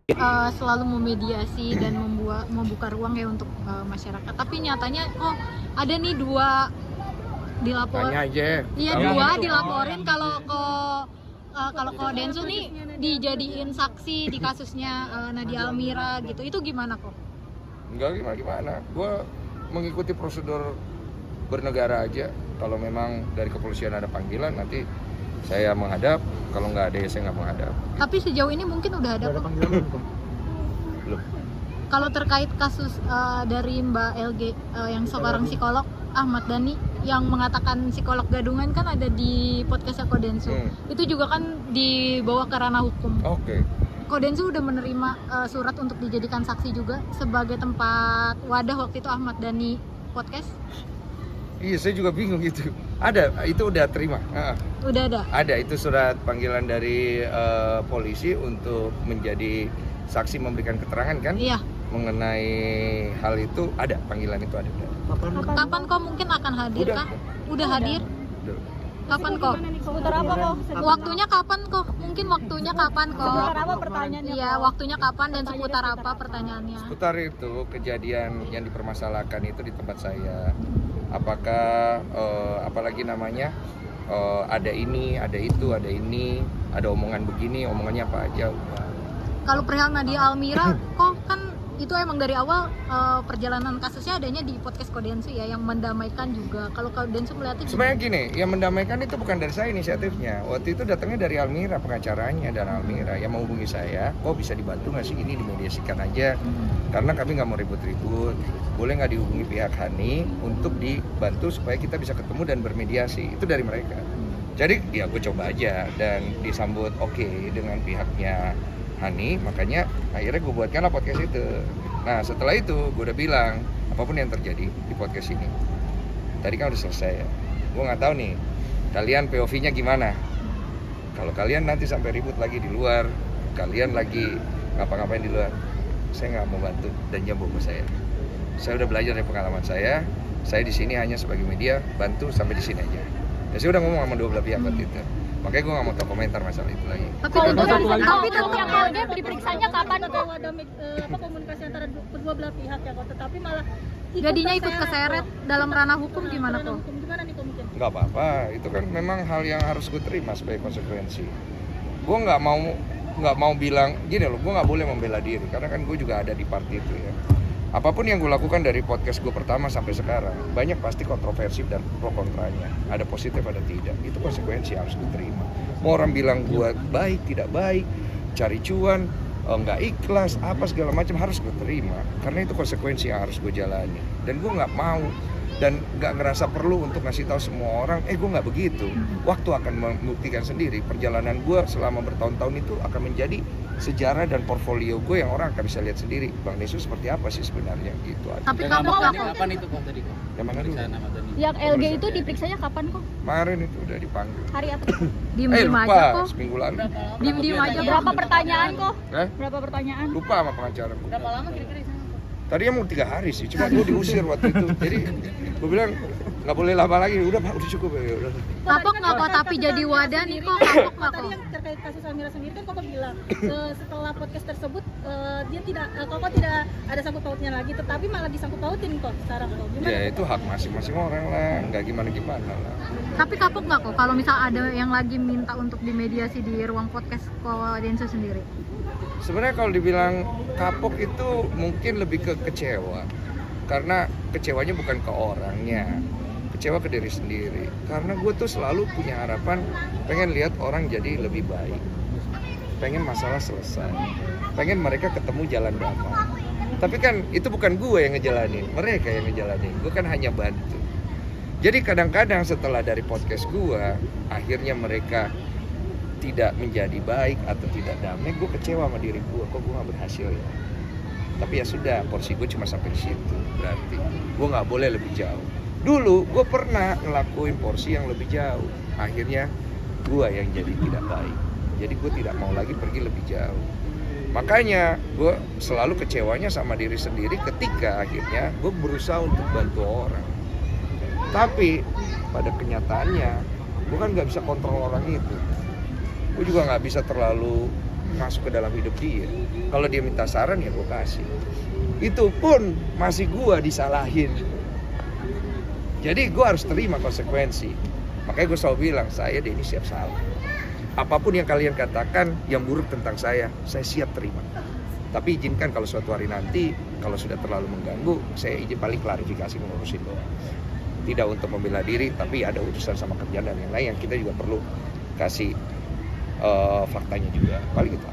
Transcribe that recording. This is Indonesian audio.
selalu memediasi dan membuka ruang ya untuk masyarakat. Tapi nyatanya ada nih dua dilapor. Tanya aja. Iya, dua dilaporin kalau ko Densu nih dijadiin saksi di kasusnya Nadia Almira gitu. Itu gimana kok? Enggak gimana. Gue mengikuti prosedur bernegara aja. Kalau memang dari kepolisian ada panggilan, nanti saya menghadap. Kalau nggak ada ya saya nggak menghadap. Tapi sejauh ini mungkin udah ada kok. Belum. Kalau terkait kasus dari Mbak LG yang seorang psikolog Ahmad Dhani yang mengatakan psikolog gadungan kan ada di podcastnya Ko Densu. Itu juga kan dibawa ke ranah hukum. Oke. Ko Densu udah menerima surat untuk dijadikan saksi juga sebagai tempat wadah waktu itu Ahmad Dhani podcast. Iya, saya juga bingung gitu. Ada, itu udah terima. Udah ada. Ada, itu surat panggilan dari polisi untuk menjadi saksi memberikan keterangan kan? Iya. Mengenai hal itu ada, panggilan itu ada. Kapan kok mungkin akan hadir kah? Udah hadir? Udah. Kapan kok? Seputar apa kok? Waktunya kapan kok? Mungkin waktunya kapan kok? Seputar apa pertanyaannya? Iya, waktunya kapan dan seputar apa pertanyaannya? Seputar itu kejadian yang dipermasalahkan itu di tempat saya. Apakah apalagi namanya ada ini, ada itu, ada ini, ada omongan begini, omongannya apa aja. Kalau perihal Nadia Almira, kok kan itu emang dari awal perjalanan kasusnya adanya di podcast Ko Densu ya, yang mendamaikan juga. Kalau Ko Densu melihatnya Sebenarnya gini, yang mendamaikan itu bukan dari saya inisiatifnya. Waktu itu datangnya dari Almira, pengacaranya, dan Almira yang menghubungi saya, kok bisa dibantu nggak sih ini, dimediasikan aja. Karena kami nggak mau ribut-ribut. Boleh nggak dihubungi pihak Hani untuk dibantu supaya kita bisa ketemu dan bermediasi. Itu dari mereka. Jadi ya gue coba aja dan disambut oke dengan pihaknya Hani, makanya akhirnya gue buatkanlah podcast itu. Nah setelah itu gue udah bilang apapun yang terjadi di podcast ini tadi kan udah selesai ya, gue nggak tahu nih kalian POV-nya gimana. Kalau kalian nanti sampai ribut lagi di luar, kalian lagi ngapa-ngapain di luar, saya nggak mau bantu dan jangan bawa saya udah belajar dari pengalaman saya di sini hanya sebagai media, bantu sampai di sini aja. Ya saya udah ngomong sama dua belah pihak waktu itu. Makanya gue nggak mau tahu komentar masalah itu lagi. Tapi yang LG diperiksanya kapan kok? Ada komunikasi antara kedua belah pihak ya kok, tetapi malah jadinya ikut keseret dalam ranah hukum gimana kok? Gimana nih kok mungkin? Nggak apa-apa, itu kan memang hal yang harus gue terima sebagai konsekuensi. Gue nggak mau bilang gini loh, gue nggak boleh membela diri karena kan gue juga ada di part itu ya. Apapun yang gue lakukan dari podcast gue pertama sampai sekarang, banyak pasti kontroversi dan pro kontranya. Ada positif, ada tidak. Itu konsekuensi yang harus gue terima. Mau orang bilang gue baik, tidak baik, cari cuan, nggak ikhlas, apa segala macam harus gue terima. Karena itu konsekuensi yang harus gue jalani. Dan gue nggak mau dan nggak ngerasa perlu untuk ngasih tahu semua orang, gue nggak begitu. Waktu akan membuktikan sendiri. Perjalanan gue selama bertahun-tahun itu akan menjadi sejarah dan portfolio gue yang orang akan bisa lihat sendiri. Bang Densu seperti apa sih sebenarnya gitu aja. Tapi kamu kapan itu kok tadi kok? Yang mana dulu? Yang LG itu diperiksanya kapan kok? Kemarin itu udah dipanggil. Hari apa? diem-diem lupa, aja kok. seminggu lalu. Diem-diem aja Berapa pertanyaan kok? Berapa pertanyaan? Lupa sama pengacara gue. Berapa lama kira-kira di sana? Tadinya mau 3 hari sih, cuma gue diusir waktu itu. Jadi gue bilang nggak boleh lama lagi, udah Pak, udah cukup ya. Udah. Kapok nggak kok tapi jadi wadah nih kok, kapok nggak Tadi kok? yang terkait kasus Almira sendiri kan Koko bilang setelah podcast tersebut dia tidak Koko tidak ada sangkut pautnya lagi, tetapi malah disangkut pautin kok sekarang kok. Gimana? Ya itu hak masing-masing orang lah, nggak gimana-gimana lah. Tapi kapok nggak kok kalau misal ada yang lagi minta untuk dimediasi di ruang podcast Ko Densu sendiri? Sebenarnya kalau dibilang kapok itu mungkin lebih ke kecewa. Karena kecewanya bukan ke orangnya, kecewa ke diri sendiri. Karena gue tuh selalu punya harapan pengen lihat orang jadi lebih baik, pengen masalah selesai, pengen mereka ketemu jalan damai. Tapi kan itu bukan gue yang ngejalanin, mereka yang ngejalanin. Gue kan hanya bantu. Jadi kadang-kadang setelah dari podcast gue, akhirnya mereka tidak menjadi baik atau tidak damai, gue kecewa sama diri gue, kok gue gak berhasil ya. Tapi ya sudah, porsi gue cuma sampai di situ. Berarti gue nggak boleh lebih jauh. Dulu gue pernah ngelakuin porsi yang lebih jauh. Akhirnya gue yang jadi tidak baik. Jadi gue tidak mau lagi pergi lebih jauh. Makanya gue selalu kecewanya sama diri sendiri ketika akhirnya gue berusaha untuk bantu orang. Tapi pada kenyataannya gue kan nggak bisa kontrol orang itu. Gue juga nggak bisa terlalu masuk ke dalam hidup dia. Kalau dia minta saran ya gue kasih. Itu pun masih gue disalahin. Jadi gue harus terima konsekuensi. Makanya gue selalu bilang, saya Denny siap salah. Apapun yang kalian katakan yang buruk tentang saya siap terima. Tapi izinkan kalau suatu hari nanti, kalau sudah terlalu mengganggu, saya izin paling klarifikasi mengurusin doang. Tidak untuk membela diri, tapi ada urusan sama kerjaan dan yang lain yang kita juga perlu kasih faktanya juga. Paling gitu.